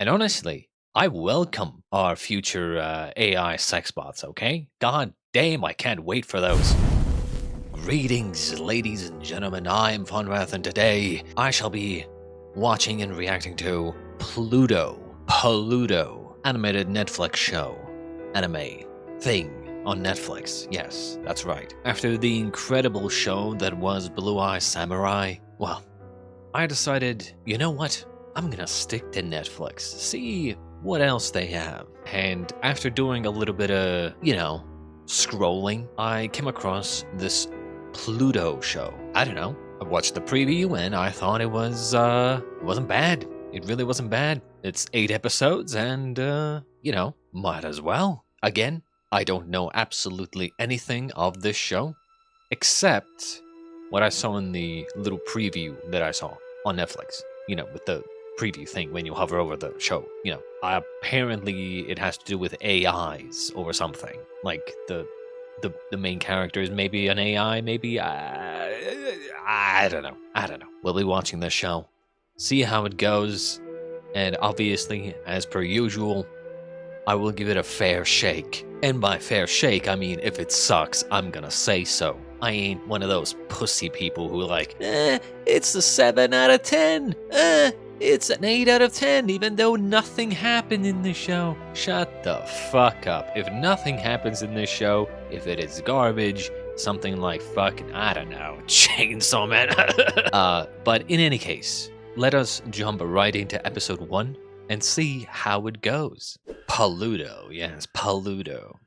And honestly, I welcome our future AI sex bots, okay? God damn, I can't wait for those. Greetings, ladies and gentlemen. I am FonRath, and today I shall be watching and reacting to PLUTO, animated Netflix show, anime thing on Netflix. Yes, that's right. After the incredible show that was Blue Eye Samurai, well, I decided, you know what? I'm gonna stick to Netflix, see what else they have. And after doing a little bit of, scrolling, I came across this PLUTO show. I don't know. I watched the preview and I thought it wasn't bad. It really wasn't bad. It's 8 episodes and, might as well. Again, I don't know absolutely anything of this show, except what I saw in the little preview that I saw on Netflix, with the preview thing when you hover over the show, apparently it has to do with AIs or something. Like the main character is maybe an AI, maybe I don't know. I don't know. We'll be watching this show, see how it goes, and obviously, as per usual, I will give it a fair shake. And by fair shake, I mean if it sucks, I'm gonna say so. I ain't one of those pussy people who like, it's a 7 out of 10. It's an 8 out of 10, even though nothing happened in the show. Shut the fuck up. If nothing happens in this show, if it is garbage, something like fucking, I don't know, Chainsaw Man. But in any case, let us jump right into episode 1 and see how it goes. PLUTO, yes, PLUTO.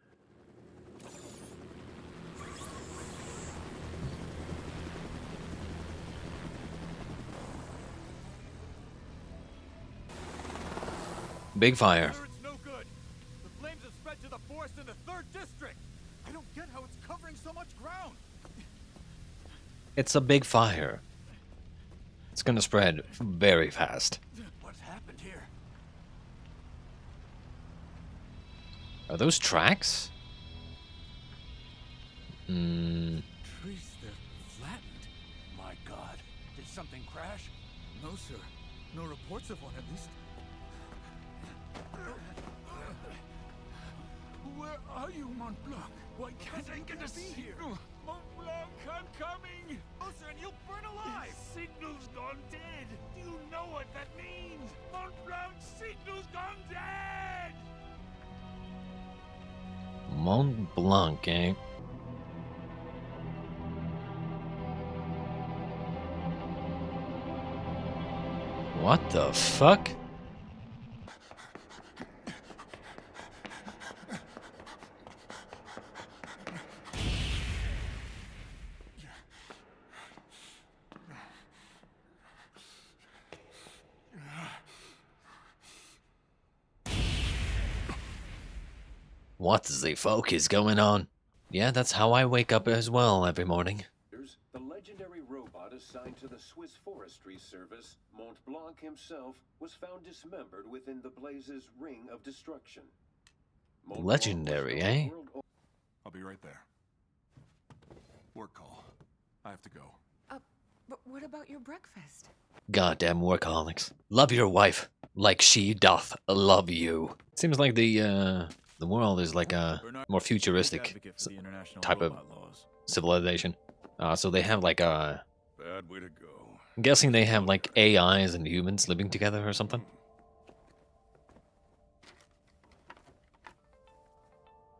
Big fire. It's no good. The flames have spread to the forest in the 3rd district. I don't get how it's covering so much ground. It's a big fire. It's gonna spread very fast. What's happened here? Are those tracks? Trees, they're flattened. My God, did something crash? No, sir. No reports of one, at least. Where are you, Mont Blanc? Why can't I get to see here? Mont Blanc, I'm coming! Closer and you'll burn alive! His signal's gone dead! Do you know what that means? Mont Blanc's signal's gone dead! Mont Blanc, eh? What the fuck? What the fuck is going on? Yeah, that's how I wake up as well every morning. The legendary robot assigned to the Swiss Forestry Service, Mont Blanc himself, was found dismembered within the blaze's ring of destruction. Legendary, eh? I'll be right there. Work call. I have to go. But what about your breakfast? Goddamn workaholics. Love your wife like she doth love you. Seems like the world is like a more futuristic type of civilization. So they have like a... Bad way to go. I'm guessing they have like AIs and humans living together or something.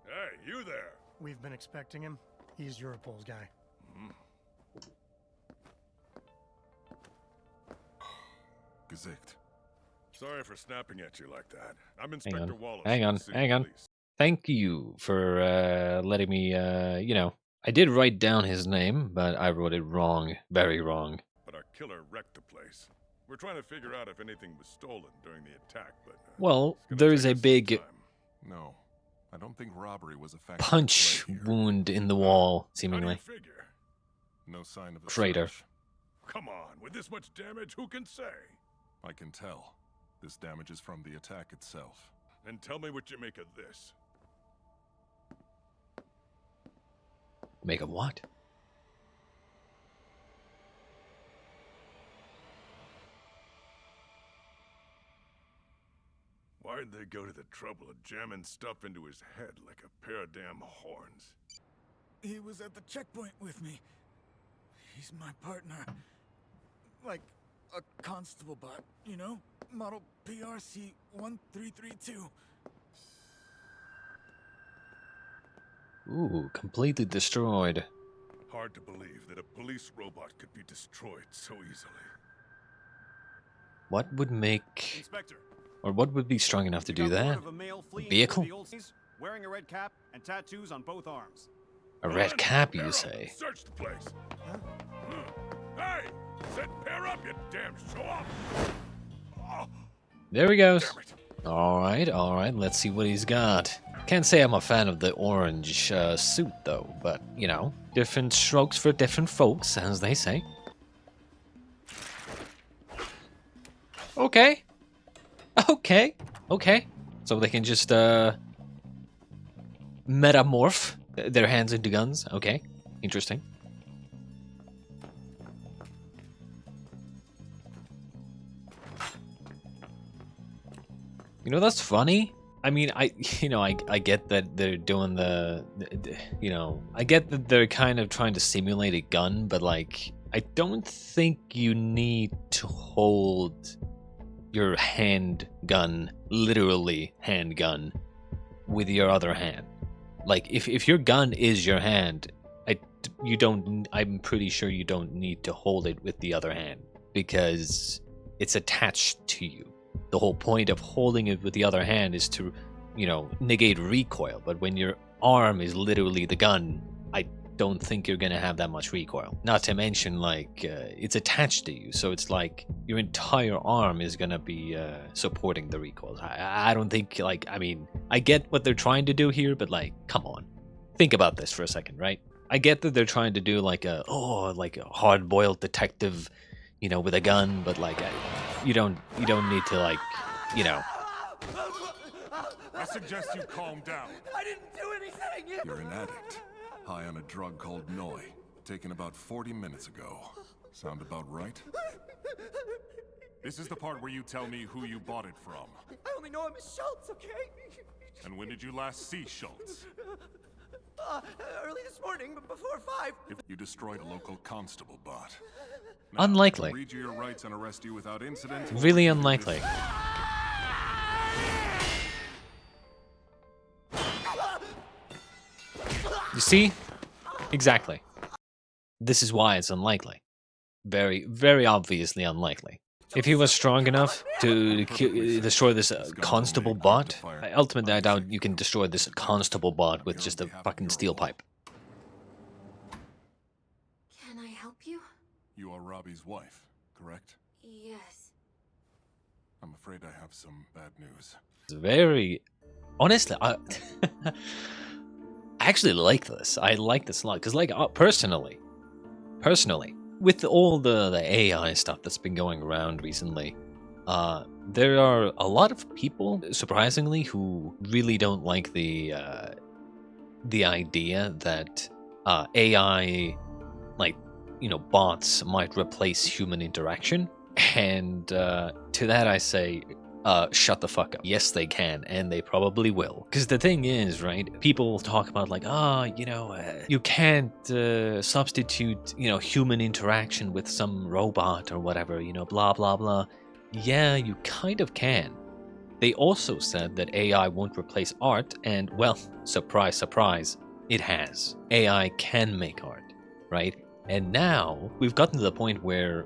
Hey, you there! We've been expecting him. He's Europol's guy. Gesicht. Sorry for snapping at you like that. I'm Inspector Wallace. Hang on. Thank you for letting me, I did write down his name, but I wrote it wrong. Very wrong. But our killer wrecked the place. We're trying to figure out if anything was stolen during the attack, but... well, there's a big... No, I don't think robbery was a factor. Punch wound in the wall, seemingly. No sign of the crater. search. Come on, with this much damage, who can say? I can tell. This damage is from the attack itself. And tell me what you make of this. Make of what? Why'd they go to the trouble of jamming stuff into his head like a pair of damn horns? He was at the checkpoint with me. He's my partner. Like a constable bot, you know? Model PRC 1332. Ooh, completely destroyed. Hard to believe that a police robot could be destroyed so easily. What would make... Inspector, Or what would be strong enough to do that? Vehicle? Wearing a red cap and tattoos on both arms. A red cap, you say? Search the place. Hey! Said pair up, you damn show-off! Oh, There he goes. damn it. Alright, let's see what he's got. Can't say I'm a fan of the orange suit, though, but, you know, different strokes for different folks, as they say. Okay. So they can just, metamorph their hands into guns. Okay, interesting. You know, that's funny. I mean, I get that they're doing I get that they're kind of trying to simulate a gun, but like, I don't think you need to hold your handgun, literally handgun, with your other hand. Like, if your gun is your hand, I'm pretty sure you don't need to hold it with the other hand, because it's attached to you. The whole point of holding it with the other hand is to, negate recoil. But when your arm is literally the gun, I don't think you're gonna have that much recoil. Not to mention, like, it's attached to you, so it's like your entire arm is gonna be supporting the recoils. I don't think, like, I mean, I get what they're trying to do here, but like, come on, think about this for a second, right? I get that they're trying to do like a hard-boiled detective, with a gun, but like, you don't need to, like, I suggest you calm down. I didn't do anything! You're an addict, high on a drug called Noi, taken about 40 minutes ago. Sound about right? This is the part where you tell me who you bought it from. I only know him as Schultz, okay? And when did you last see Schultz? Early this morning, but before 5. You destroyed a local constable bot. Unlikely. Read you your rights and arrest you without incident. Really unlikely. You see? Exactly. This is why it's unlikely. Very, very obviously unlikely. If he was strong enough to destroy this constable bot, ultimately I doubt you can destroy this constable bot with just a fucking steel pipe. Can I help you? You are Robbie's wife, correct? Yes. I'm afraid I have some bad news. It's very... Honestly, I actually like this. I like this a lot. Because, like, personally, with all the AI stuff that's been going around recently, there are a lot of people, surprisingly, who really don't like the idea that AI, like, bots might replace human interaction. And to that I say, shut the fuck up. Yes, they can, and they probably will. Because the thing is, right, people talk about like, you can't substitute, human interaction with some robot or whatever, blah, blah, blah. Yeah, you kind of can. They also said that AI won't replace art, and, well, surprise, surprise, it has. AI can make art, right? And now, we've gotten to the point where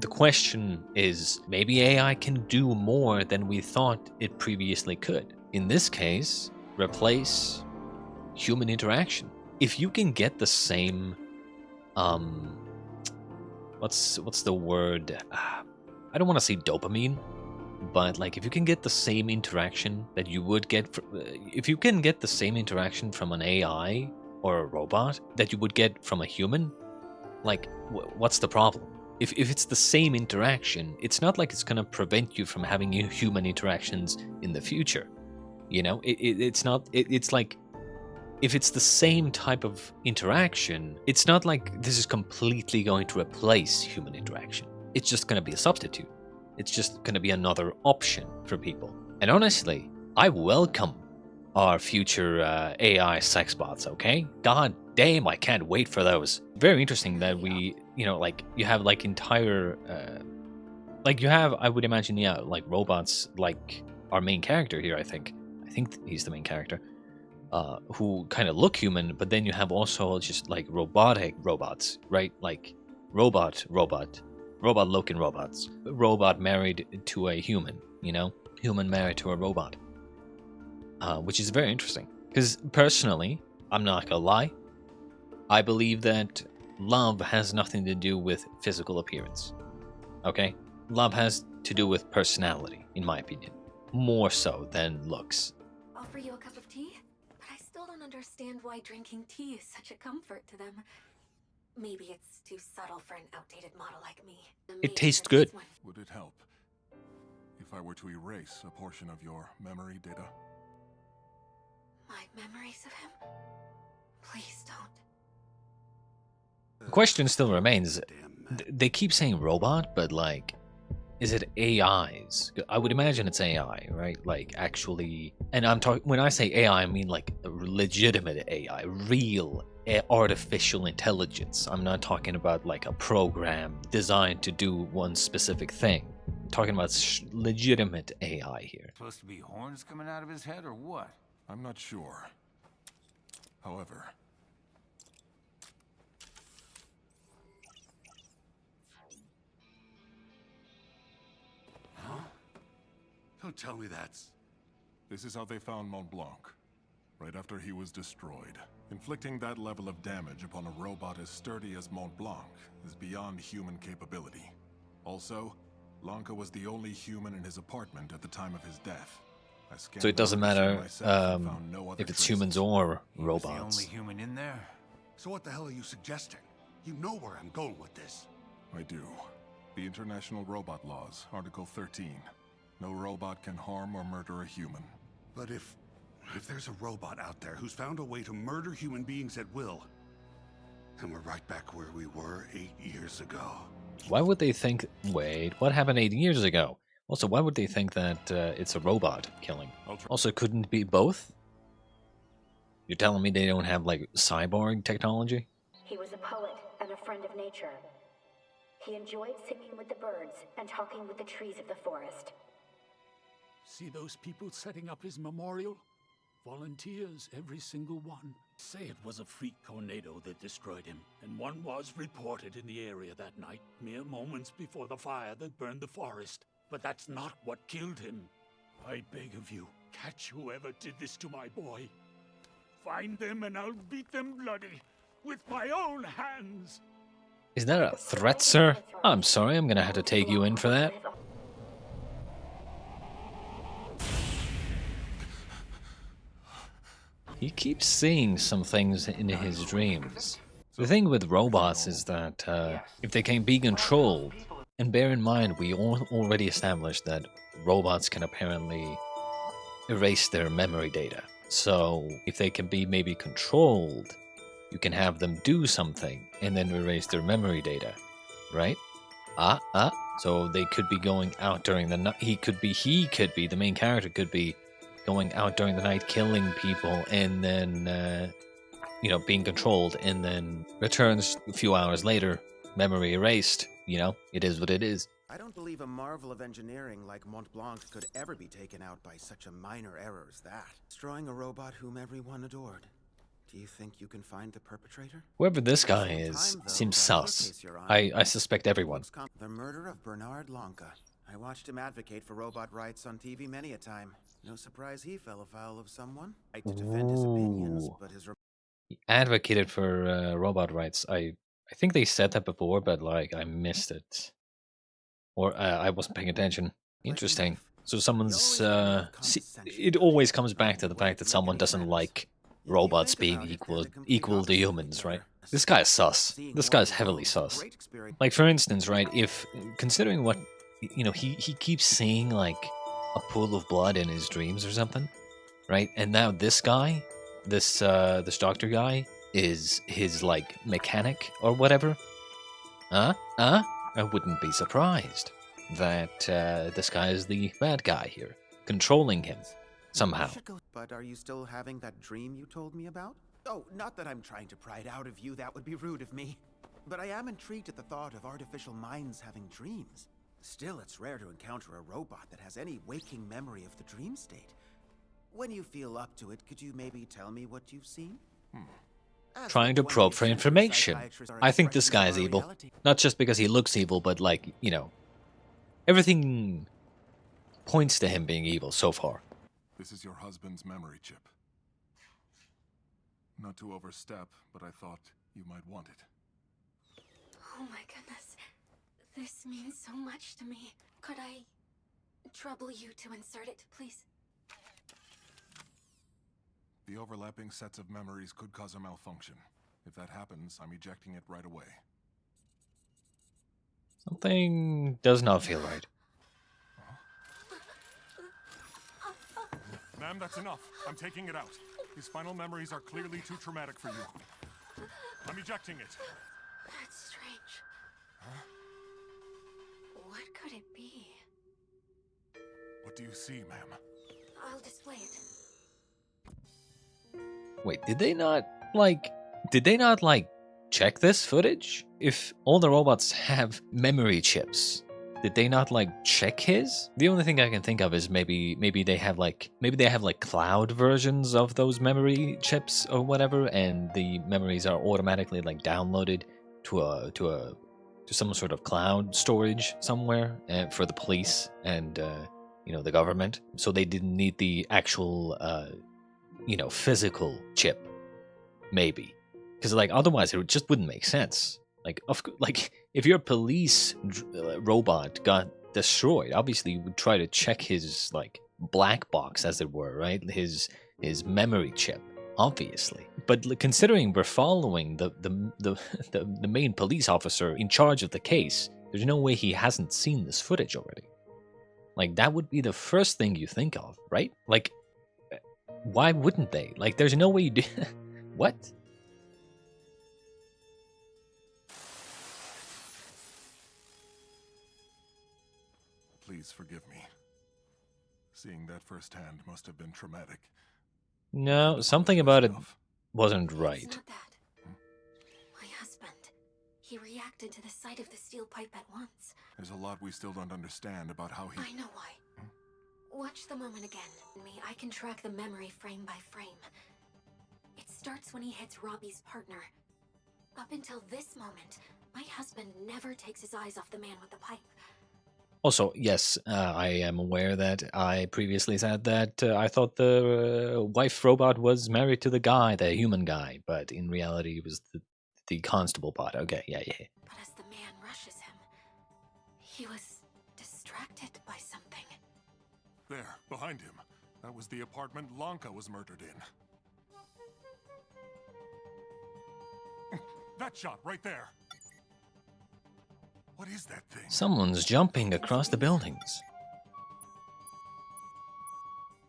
the question is, maybe AI can do more than we thought it previously could. In this case, replace human interaction. If you can get the same, what's the word? I don't want to say dopamine, but like, if you can get the same interaction that you would get, if you can get the same interaction from an AI or a robot that you would get from a human, like, what's the problem? If it's the same interaction, it's not like it's going to prevent you from having human interactions in the future. It's not, it's like, if it's the same type of interaction, it's not like this is completely going to replace human interaction. It's just going to be a substitute. It's just gonna be another option for people. And honestly, I welcome our future AI sex bots, okay? God damn, I can't wait for those. Very interesting that we, you know, like, you have, like, entire, like, you have, I would imagine, yeah, like, robots, like, our main character here, I think. I think he's the main character. Who kind of look human, but then you have also just, like, robotic robots, right? Like, robot-looking robots. Robot married to a human, you know? Human married to a robot. Which is very interesting. Because personally, I'm not gonna lie, I believe that love has nothing to do with physical appearance. Okay? Love has to do with personality, in my opinion. More so than looks. Offer you a cup of tea? But I still don't understand why drinking tea is such a comfort to them. Maybe it's too subtle for an outdated model like me. It tastes good. Would it help if I were to erase a portion of your memory data? My memories of him? Please don't. The question still remains, they keep saying robot, but, like, is it AIs? I would imagine it's AI, right? Like, actually, and I'm talking, when I say AI, I mean, like, legitimate AI, real artificial intelligence. I'm not talking about, like, a program designed to do one specific thing. I'm talking about legitimate AI here. Supposed to be horns coming out of his head or what? I'm not sure. However, Don't tell me that's... this is how they found Mont Blanc, right after he was destroyed. Inflicting that level of damage upon a robot as sturdy as Mont Blanc is beyond human capability. Also, Blanca was the only human in his apartment at the time of his death. So it doesn't matter if it's humans or robots. The only human in there? So what the hell are you suggesting? You know where I'm going with this. I do. The International Robot Laws, Article 13. No robot can harm or murder a human. But if there's a robot out there who's found a way to murder human beings at will, then we're right back where we were 8 years ago. Why would they think... Wait, what happened 8 years ago? Also, why would they think that it's a robot killing? Also, couldn't it be both? You're telling me they don't have, like, cyborg technology? He was a poet and a friend of nature. He enjoyed singing with the birds and talking with the trees of the forest. See those people setting up his memorial? Volunteers, every single one. Say it was a freak tornado that destroyed him, and one was reported in the area that night, mere moments before the fire that burned the forest. But that's not what killed him. I beg of you, catch whoever did this to my boy. Find them and I'll beat them bloody, with my own hands. Is that a threat, sir? I'm sorry, I'm gonna have to take you in for that. He keeps seeing some things in his dreams. The thing with robots is that if they can be controlled, and bear in mind we already established that robots can apparently erase their memory data. So if they can be maybe controlled, you can have them do something and then erase their memory data, right? So they could be going out during the night. He could be, the main character could be going out during the night, killing people, and then, you know, being controlled, and then returns a few hours later, memory erased. You know, it is what it is. I don't believe a marvel of engineering like Mont Blanc could ever be taken out by such a minor error as that. Destroying a robot whom everyone adored. Do you think you can find the perpetrator? Whoever this guy is seems sus. I suspect everyone. The murder of Bernard Blanca. I watched him advocate for robot rights on TV many a time. No surprise he fell afoul of someone. I to defend his opinions, but his he advocated for robot rights. I think they said that before, but like I missed it, or I wasn't paying attention. Interesting. So someone's it always comes back to the fact that someone doesn't like robots being equal to humans, right? This guy is sus. This guy's heavily sus. Like, for instance, right, if considering what, you know, he keeps seeing like a pool of blood in his dreams or something, right? And now this guy, this doctor guy, is his like mechanic or whatever. I wouldn't be surprised. that this guy is the bad guy here, controlling him somehow. But are you still having that dream you told me about? Oh, not that I'm trying to pry it out of you, that would be rude of me. But I am intrigued at the thought of artificial minds having dreams. Still, it's rare to encounter a robot that has any waking memory of the dream state. When you feel up to it, could you maybe tell me what you've seen? Trying to probe for information. I think this guy is evil. Not just because he looks evil, but like, you know, everything points to him being evil so far. This is your husband's memory chip. Not to overstep, but I thought you might want it. Oh my goodness. This means so much to me. Could I trouble you to insert it, please? The overlapping sets of memories could cause a malfunction. If that happens, I'm ejecting it right away. Something does not feel right. Ma'am, that's enough. I'm taking it out. These final memories are clearly too traumatic for you. I'm ejecting it. That's strange. Huh? What could it be? What do you see, ma'am? I'll display it. Wait, did they not check this footage? If all the robots have memory chips, did they not check his? The only thing I can think of is maybe they have cloud versions of those memory chips or whatever, and the memories are automatically downloaded to some sort of cloud storage somewhere for the police and the government. So they didn't need the actual physical chip, maybe, because otherwise it just wouldn't make sense. If your police robot got destroyed, obviously you would try to check his black box, as it were, right? His memory chip, obviously. But considering we're following the main police officer in charge of the case, there's no way he hasn't seen this footage already. That would be the first thing you think of, right? Why wouldn't they? There's no way you do. What? Please forgive me. Seeing that firsthand must have been traumatic. No, something about it wasn't right. It's not that. My husband. He reacted to the sight of the steel pipe at once. There's a lot we still don't understand about how he... I know why. Watch the moment again. I can track the memory frame by frame. It starts when he hits Robbie's partner. Up until this moment, my husband never takes his eyes off the man with the pipe. Also, yes, I am aware that I previously said that I thought the wife robot was married to the guy, the human guy, but in reality it was the constable bot. Okay, yeah. But as the man rushes him, he was distracted by something. There, behind him. That was the apartment Lanka was murdered in. That shot right there. What is that thing? Someone's jumping across the buildings.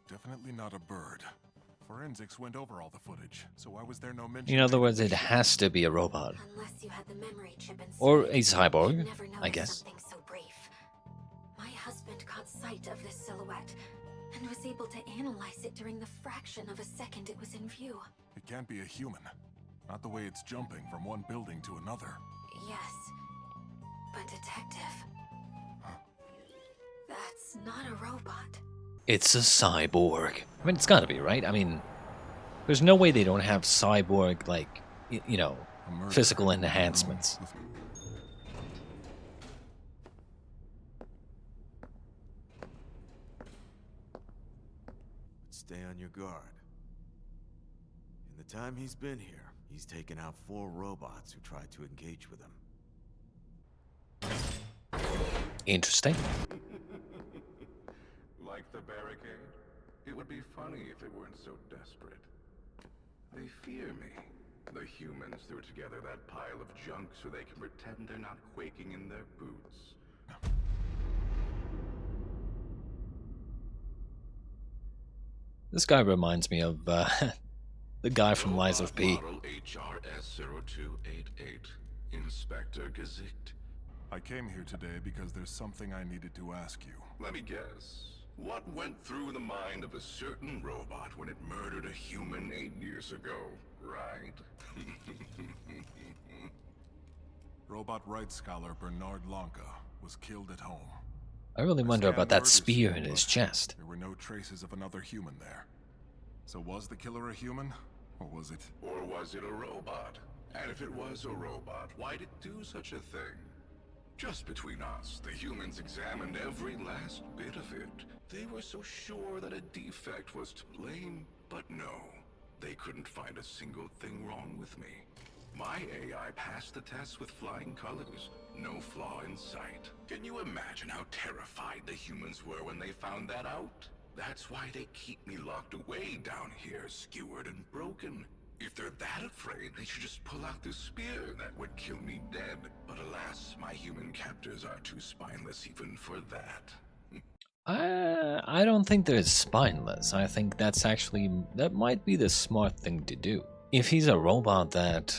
Definitely not a bird. Forensics went over all the footage, so why was there no mention? In other words, it has to be a robot. Unless you had the memory chip inside, or a cyborg, I guess. Something so brief. My husband caught sight of this silhouette and was able to analyze it during the fraction of a second it was in view. It can't be a human. Not the way it's jumping from one building to another. Yes. But detective, that's not a robot. It's a cyborg. I mean, it's gotta be, right? I mean, there's no way they don't have cyborg, physical enhancements. Stay on your guard. In the time he's been here, he's taken out 4 robots who tried to engage with him. Interesting. Like the barricade? It would be funny if they weren't so desperate. They fear me. The humans threw together that pile of junk so they can pretend they're not quaking in their boots. This guy reminds me of the guy from Lies of P. Model HRS-0288, Inspector Gesicht. I came here today because there's something I needed to ask you. Let me guess. What went through the mind of a certain robot when it murdered a human 8 years ago, right? Robot rights scholar Bernard Lanka was killed at home. I really wonder about that spear in his chest. There were no traces of another human there. So was the killer a human? Or was it... Or was it a robot? And if it was a robot, why'd it do such a thing? Just between us, the humans examined every last bit of it. They were so sure that a defect was to blame, but no. They couldn't find a single thing wrong with me. My AI passed the test with flying colors. No flaw in sight. Can you imagine how terrified the humans were when they found that out? That's why they keep me locked away down here, skewered and broken. If they're that afraid, they should just pull out this spear. That would kill me dead. But alas, my human captors are too spineless even for that. I don't think they're spineless. I think that might be the smart thing to do. If he's a robot that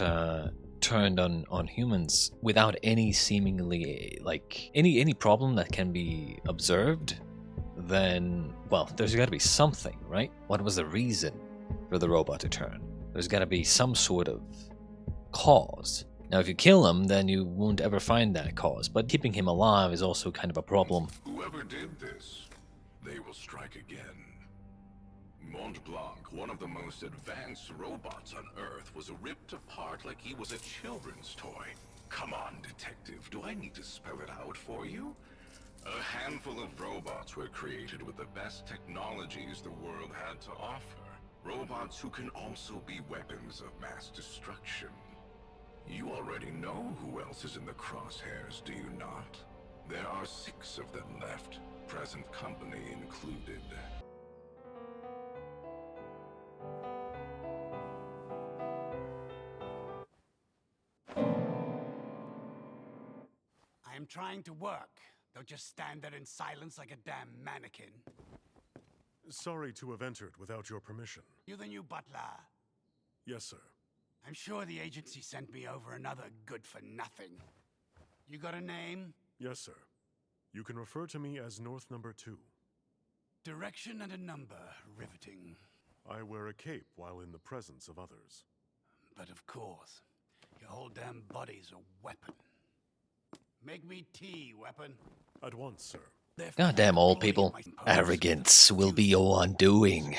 turned on humans without any seemingly, like, any problem that can be observed, then, well, there's got to be something, right? What was the reason for the robot to turn? There's got to be some sort of cause. Now, if you kill him, then you won't ever find that cause, but keeping him alive is also kind of a problem. Whoever did this, they will strike again. Mont Blanc, one of the most advanced robots on Earth, was ripped apart like he was a children's toy. Come on, detective, do I need to spell it out for you? A handful of robots were created with the best technologies the world had to offer. Robots who can also be weapons of mass destruction. You already know who else is in the crosshairs, do you not? There are 6 of them left, present company included. I am trying to work. Don't just stand there in silence like a damn mannequin. Sorry to have entered without your permission. You the new butler? Yes, sir. I'm sure the agency sent me over another good-for-nothing. You got a name? Yes, sir. You can refer to me as North Number 2. Direction and a number. Riveting. I wear a cape while in the presence of others. But of course, your whole damn body's a weapon. Make me tea, weapon. At once, sir. Goddamn old people. Arrogance will be your undoing.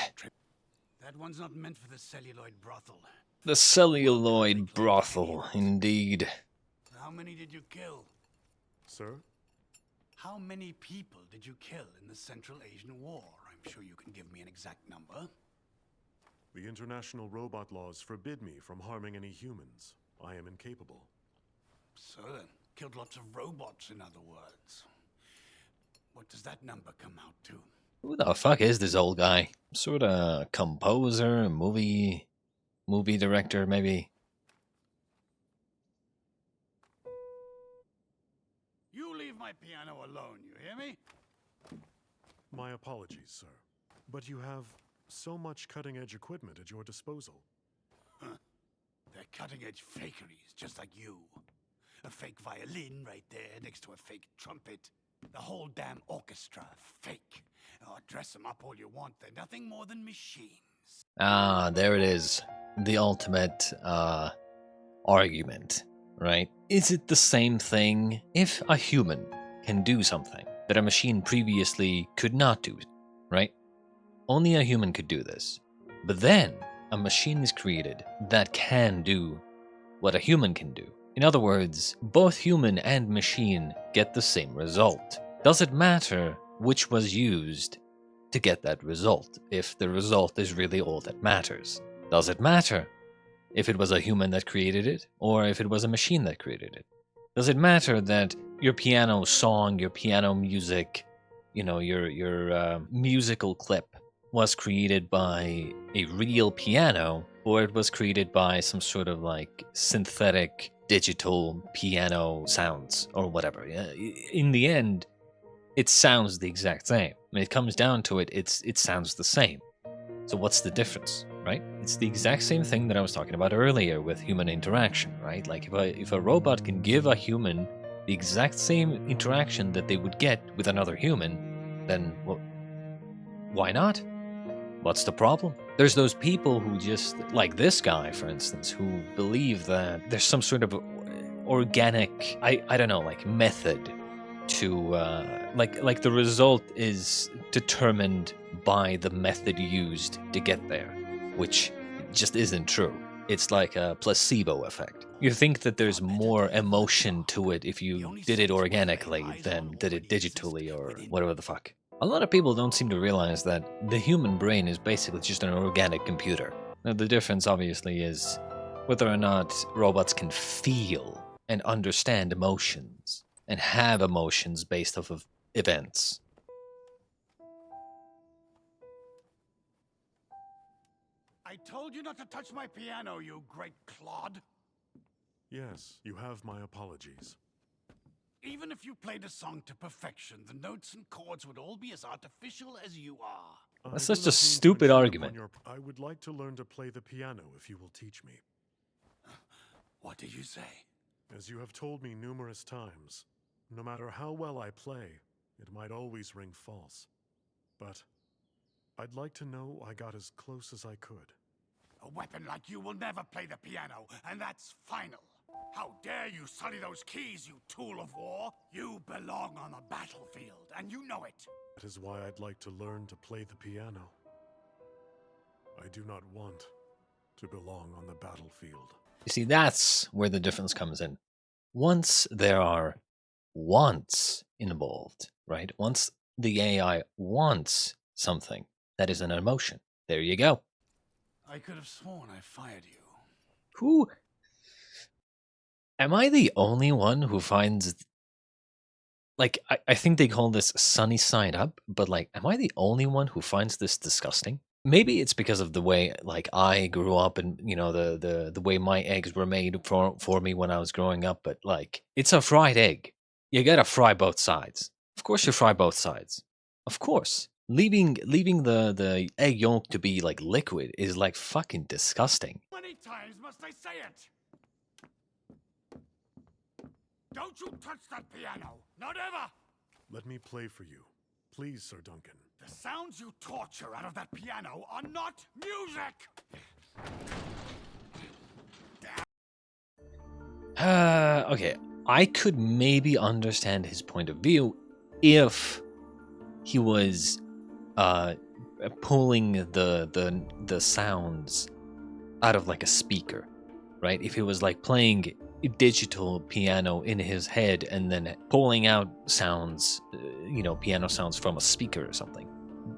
That one's not meant for the celluloid brothel. The celluloid brothel, indeed. How many did you kill? Sir? How many people did you kill in the Central Asian War? I'm sure you can give me an exact number. The international robot laws forbid me from harming any humans. I am incapable. So then, killed lots of robots, in other words. What does that number come out to? Who the fuck is this old guy? Sort of composer, movie director, maybe? You leave my piano alone, you hear me? My apologies, sir. But you have so much cutting-edge equipment at your disposal. Huh. They're cutting-edge fakeries, just like you. A fake violin right there next to a fake trumpet. The whole damn orchestra, fake. Oh, dress them up all you want, they're nothing more than machines. Ah, there it is. The ultimate, argument, right? Is it the same thing if a human can do something that a machine previously could not do, right? Only a human could do this. But then, a machine is created that can do what a human can do. In other words, both human and machine get the same result. Does it matter which was used to get that result, if the result is really all that matters? Does it matter if it was a human that created it, or if it was a machine that created it? Does it matter that your piano song, your piano music, you know, your musical clip was created by a real piano, or it was created by some sort of like synthetic digital piano sounds or whatever? In the end, it sounds the exact same. When it comes down to it, it sounds the same. So what's the difference, right? It's the exact same thing that I was talking about earlier with human interaction, right? Like if a robot can give a human the exact same interaction that they would get with another human, then, well, why not? What's the problem? There's those people who just, like this guy, for instance, who believe that there's some sort of organic, I don't know, like method to, like the result is determined by the method used to get there, which just isn't true. It's like a placebo effect. You think that there's more emotion to it if you did it organically than did it digitally or whatever the fuck. A lot of people don't seem to realize that the human brain is basically just an organic computer. Now, the difference, obviously, is whether or not robots can feel and understand emotions and have emotions based off of events. I told you not to touch my piano, you great clod. Yes, you have my apologies. Even if you played a song to perfection, the notes and chords would all be as artificial as you are. That's such a stupid argument. I would like to learn to play the piano if you will teach me. What did you say? As you have told me numerous times, no matter how well I play, it might always ring false. But I'd like to know I got as close as I could. A weapon like you will never play the piano, and that's final. How dare you sully those keys, you tool of war? You belong on the battlefield, and you know it. That is why I'd like to learn to play the piano. I do not want to belong on the battlefield. You see, that's where the difference comes in. Once there are wants involved, right? Once the AI wants something, that is an emotion. There you go. I could have sworn I fired you. Who? Am I the only one who finds... Like, I think they call this sunny side up, but like, am I the only one who finds this disgusting? Maybe it's because of the way, like, I grew up and, you know, the way my eggs were made for me when I was growing up, but like, it's a fried egg. You gotta fry both sides. Of course you fry both sides. Of course. Leaving the egg yolk to be like liquid is like fucking disgusting. How many times must I say it? Don't you touch that piano! Not ever! Let me play for you. Please, Sir Duncan. The sounds you torture out of that piano are not music! Okay, I could maybe understand his point of view if he was pulling the sounds out of like a speaker, right? If he was like playing a digital piano in his head and then pulling out sounds, you know, piano sounds from a speaker or something.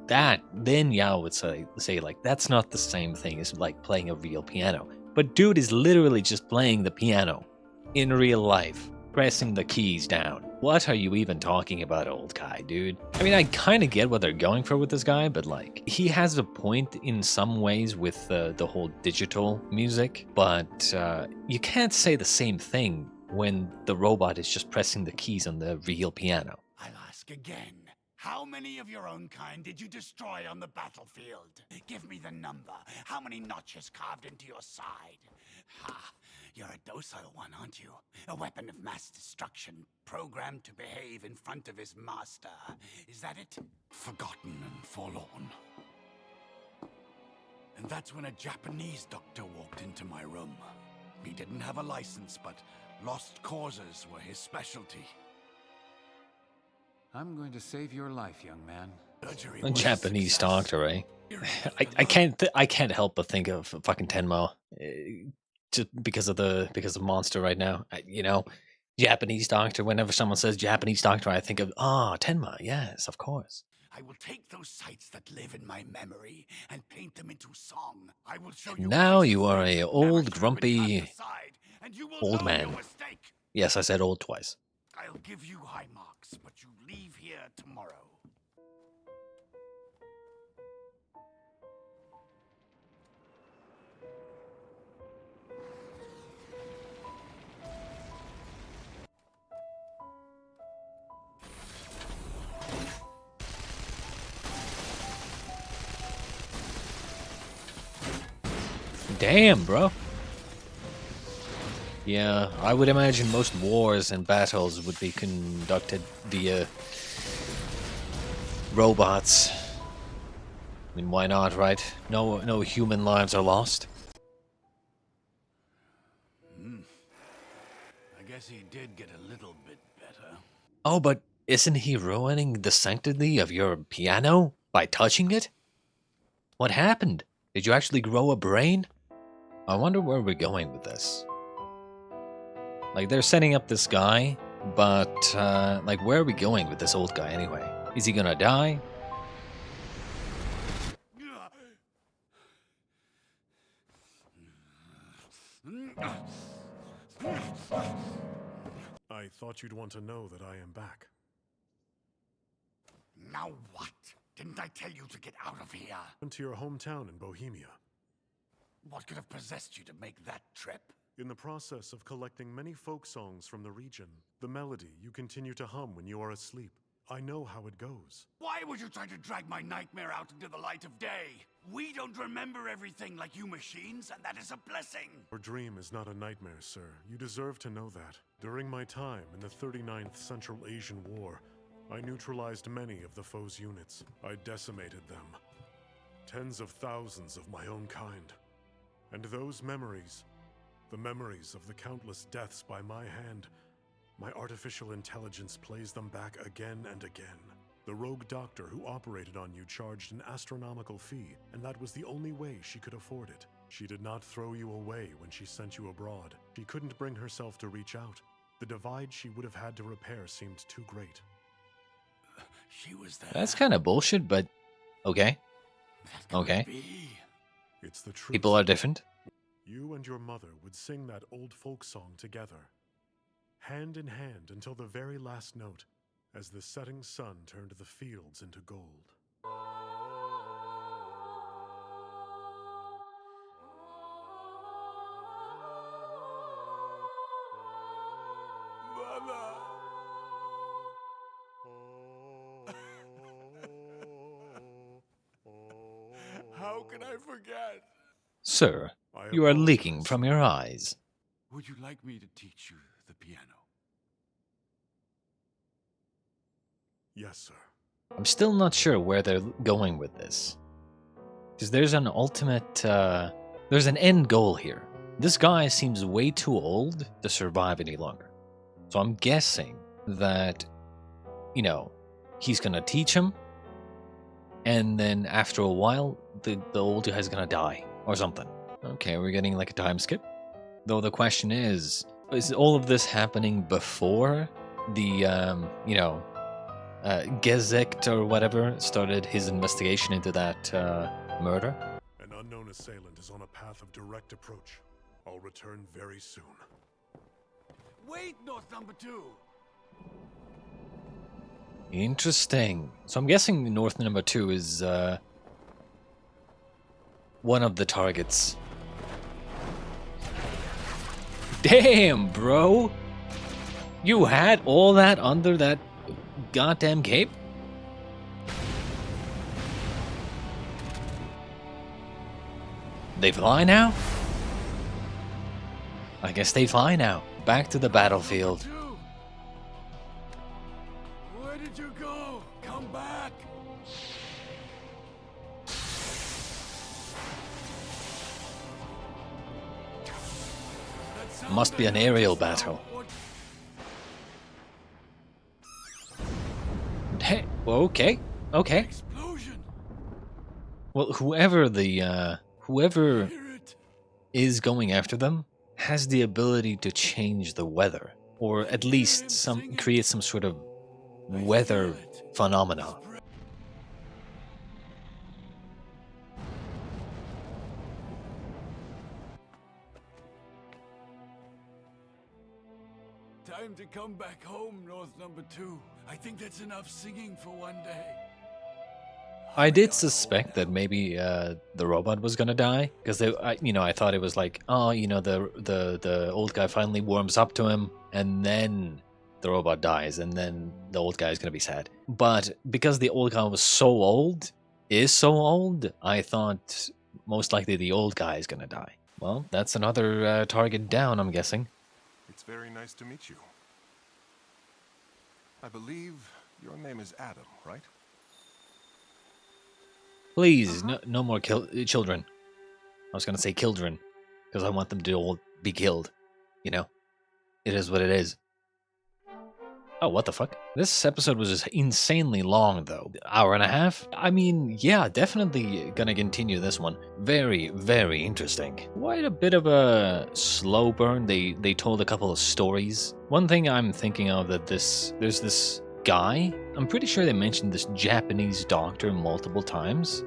That, then Yao would say like, that's not the same thing as like playing a real piano. But dude is literally just playing the piano in real life, pressing the keys down. What are you even talking about, old guy, dude? I mean, I kind of get what they're going for with this guy, but like, he has a point in some ways with the whole digital music, but you can't say the same thing when the robot is just pressing the keys on the real piano. I'll ask again. How many of your own kind did you destroy on the battlefield? Give me the number. How many notches carved into your side? Ha! You're a docile one, aren't you? A weapon of mass destruction, programmed to behave in front of his master. Is that it? Forgotten and forlorn. And that's when a Japanese doctor walked into my room. He didn't have a license, but lost causes were his specialty. I'm going to save your life, young man. A Japanese doctor, eh? I can't help but think of fucking Tenma, just because of Monster right now. You know, Japanese doctor. Whenever someone says Japanese doctor, I think of Tenma. Yes, of course. I will take those sights that live in my memory and paint them into song. I will show you. Now you are a old, grumpy, old man. Yes, I said old twice. I'll give you high marks, but you leave here tomorrow. Damn, bro. Yeah, I would imagine most wars and battles would be conducted via robots. I mean, why not, right? No human lives are lost. I guess he did get a little bit better. Oh, but isn't he ruining the sanctity of your piano by touching it? What happened? Did you actually grow a brain? I wonder where we're going with this. Like, they're setting up this guy, but, like, where are we going with this old guy anyway? Is he gonna die? I thought you'd want to know that I am back. Now what? Didn't I tell you to get out of here? To your hometown in Bohemia. What could have possessed you to make that trip? In the process of collecting many folk songs from the region, the melody you continue to hum when you are asleep, I know how it goes. Why would you try to drag my nightmare out into the light of day? We don't remember everything like you machines, and that is a blessing. Your dream is not a nightmare, sir. You deserve to know that. During my time in the 39th Central Asian War, I neutralized many of the foe's units. I decimated them. Tens of thousands of my own kind. And those memories, the memories of the countless deaths by my hand, my artificial intelligence plays them back again and again. The rogue doctor who operated on you charged an astronomical fee, and that was the only way she could afford it. She did not throw you away when she sent you abroad. She couldn't bring herself to reach out. The divide she would have had to repair seemed too great. She was there. That's kind of bullshit, but okay. Okay. It's the truth. People are different. You and your mother would sing that old folk song together, hand in hand until the very last note, as the setting sun turned the fields into gold. Mother! How can I forget? Sir, you are leaking from your eyes. Would you like me to teach you the piano? Yes, sir. I'm still not sure where they're going with this. Because there's an ultimate, there's an end goal here. This guy seems way too old to survive any longer. So I'm guessing that, you know, he's gonna teach him, and then after a while, the old guy's gonna die, or something. Okay, we're getting like a time skip. Though the question is all of this happening before the, you know, Gezekt or whatever started his investigation into that murder? An unknown assailant is on a path of direct approach. I'll return very soon. Wait, North number 2. Interesting. So I'm guessing North number 2 is one of the targets. Damn, bro! You had all that under that goddamn cape? They fly now? I guess they fly now. Back to the battlefield. Where did you go? Come back! Must be an aerial battle. Hey, okay, okay. Well, whoever is going after them has the ability to change the weather, or at least create some sort of weather phenomena. Time to come back home, North number 2. I think that's enough singing for one day. I did suspect that maybe the robot was gonna die, because I thought it was like, oh, you know, the old guy finally warms up to him, and then the robot dies, and then the old guy is gonna be sad. But because the old guy was so old, I thought most likely the old guy is gonna die. Well, that's another target down, I'm guessing. very nice to meet you. I believe your name is Adam, right? Please, no more children. I was gonna say children, because I want them to all be killed. You know? It is what it is. Oh, what the fuck? This episode was just insanely long, though. Hour and a half? I mean, yeah, definitely gonna continue this one. Very, very interesting. Quite a bit of a slow burn. They told a couple of stories. One thing I'm thinking of that there's this guy. I'm pretty sure they mentioned this Japanese doctor multiple times.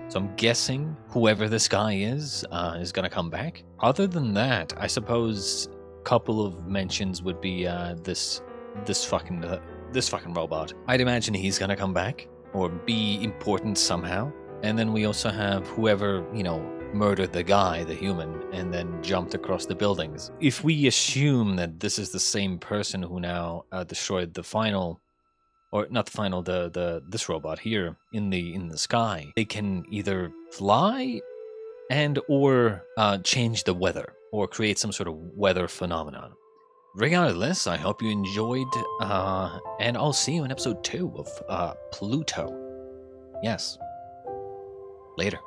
So I'm guessing whoever this guy is gonna come back. Other than that, I suppose a couple of mentions would be this fucking robot. I'd imagine he's gonna come back or be important somehow. And then we also have whoever, you know, murdered the guy, the human, and then jumped across the buildings. If we assume that this is the same person who now destroyed the final, or not the final, this robot here in the sky, they can either fly and or change the weather or create some sort of weather phenomenon. Regardless, I hope you enjoyed, and I'll see you in episode 2 of PLUTO. Yes. Later.